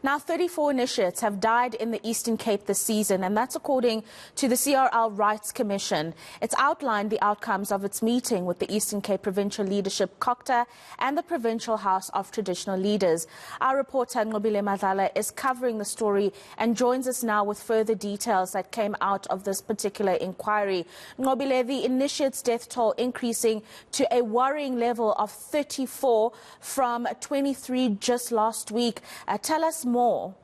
Now, 34 initiates have died in the Eastern Cape this season, and that's according to the CRL Rights Commission. It's outlined the outcomes of its meeting with the Eastern Cape Provincial leadership, Cogta, and the Provincial House of Traditional Leaders. Our reporter, Nqobile Madlala, is covering the story and joins us now with further details that came out of this particular inquiry. Nqobile, the initiates' death toll increasing to a worrying level of 34 from 23 just last week. Tell us more.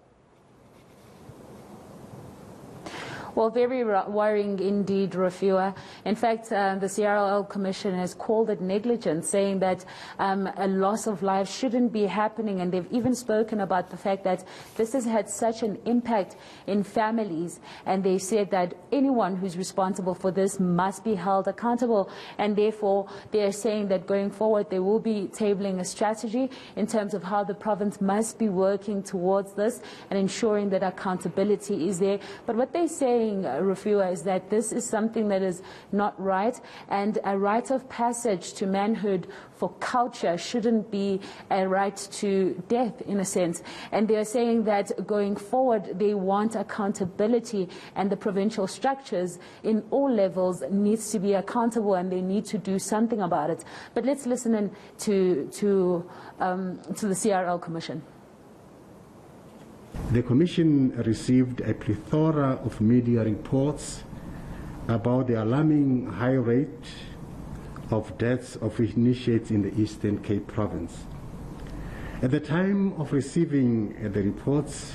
Well, very worrying indeed, Rafua. In fact, the CRL Commission has called it negligence, saying that a loss of life shouldn't be happening, and they've even spoken about the fact that this has had such an impact in families, and they said that anyone who's responsible for this must be held accountable, and therefore they're saying that going forward they will be tabling a strategy in terms of how the province must be working towards this and ensuring that accountability is there. But what they're saying, Rafua, is that this is something that is not right, and a rite of passage to manhood for culture shouldn't be a right to death, in a sense. And they're saying that going forward they want accountability, and the provincial structures in all levels needs to be accountable, and they need to do something about it. But let's listen in to the CRL Commission. The Commission received a plethora of media reports about the alarming high rate of deaths of initiates in the Eastern Cape Province. At the time of receiving the reports,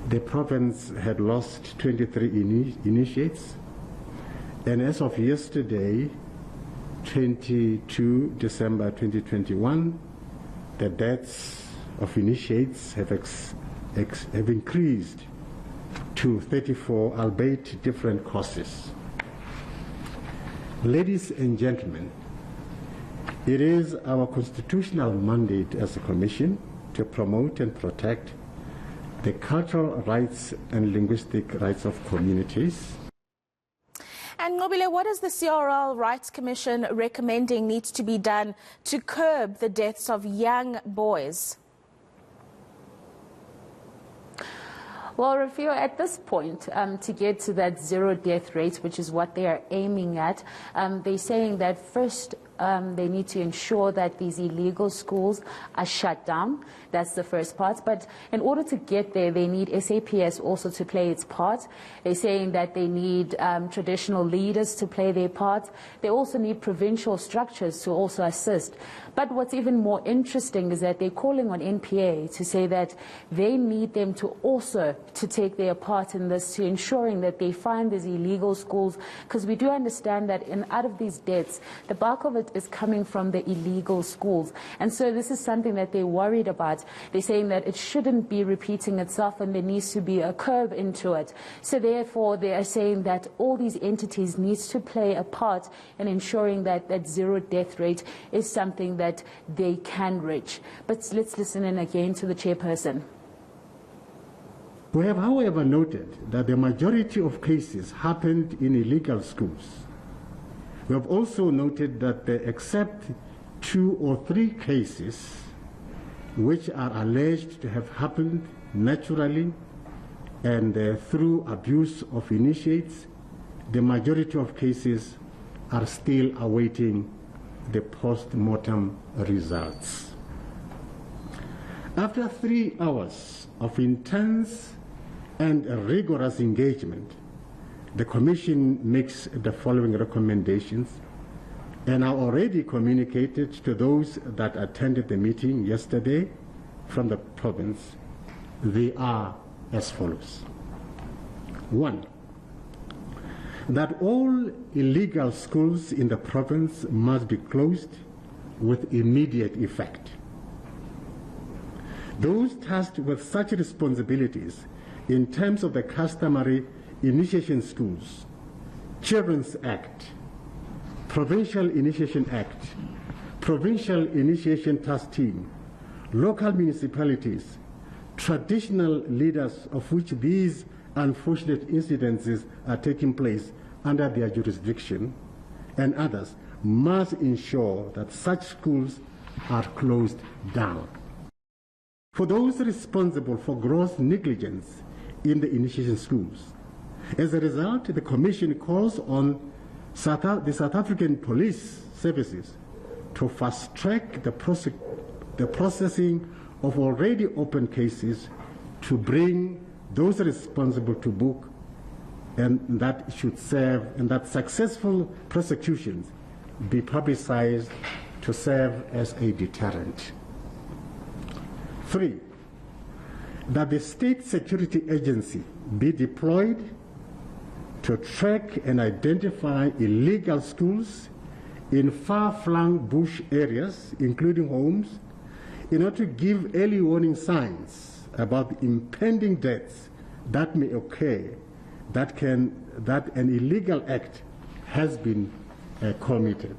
the province had lost 23 initiates, and as of yesterday, 22 December 2021, the deaths of initiates have increased to 34, albeit different causes. Ladies and gentlemen, it is our constitutional mandate as a Commission to promote and protect the cultural rights and linguistic rights of communities. And Nqobile, what is the CRL Rights Commission recommending needs to be done to curb the deaths of young boys? Well, Rafio, at this point, to get to that zero death rate, which is what they are aiming at, they're saying that first they need to ensure that these illegal schools are shut down. That's the first part. But in order to get there, they need SAPS also to play its part. They're saying that they need traditional leaders to play their part. They also need provincial structures to also assist. But what's even more interesting is that they're calling on NPA to say that they need them to also to take their part in this, to ensuring that they find these illegal schools, because we do understand that out of these deaths, the bulk of it is coming from the illegal schools. And so this is something that they're worried about. They're saying that it shouldn't be repeating itself, and there needs to be a curve into it. So therefore they are saying that all these entities needs to play a part in ensuring that that zero death rate is something that they can reach. But let's listen in again to the chairperson. We have, however, noted that the majority of cases happened in illegal schools. We have also noted that except 2 or 3 cases which are alleged to have happened naturally and through abuse of initiates, the majority of cases are still awaiting the post-mortem results. After 3 hours of intense and rigorous engagement, the Commission makes the following recommendations, and are already communicated to those that attended the meeting yesterday from the province. They are as follows. 1, that all illegal schools in the province must be closed with immediate effect. Those tasked with such responsibilities in terms of the customary Initiation Schools, Children's Act, Provincial Initiation Act, Provincial Initiation Task Team, local municipalities, traditional leaders of which these unfortunate incidences are taking place under their jurisdiction, and others must ensure that such schools are closed down. for those responsible for gross negligence in the initiation schools. As a result, the Commission calls on the South African Police Services to fast-track the processing of already open cases to bring those responsible to book, and that should serve, and that successful prosecutions be publicized to serve as a deterrent. 3, that the State Security Agency be deployed to track and identify illegal schools in far-flung bush areas, including homes, in order to give early warning signs about the impending deaths that may occur, that an illegal act has been committed.